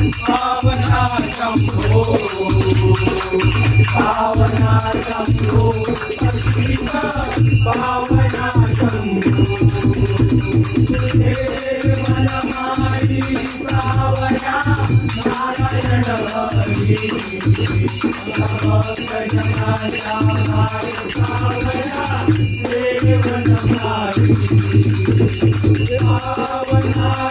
पावना शंभो पावना शंभो पावना शंभो मनमारी सावया नारायण हरी भक्त जनाचा भाई सावया देव नमारी पावना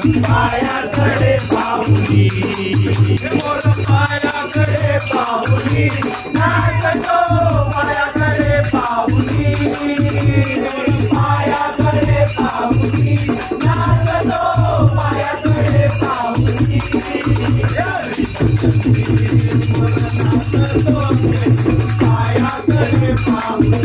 पायाकडे पाहुनी पायाकडे पाहुनी नाचतो पायाकडे पाहुनी पायाकडे पाहुनी नाचतो पायाकडे पाहुनी पायाकडे पाहुनी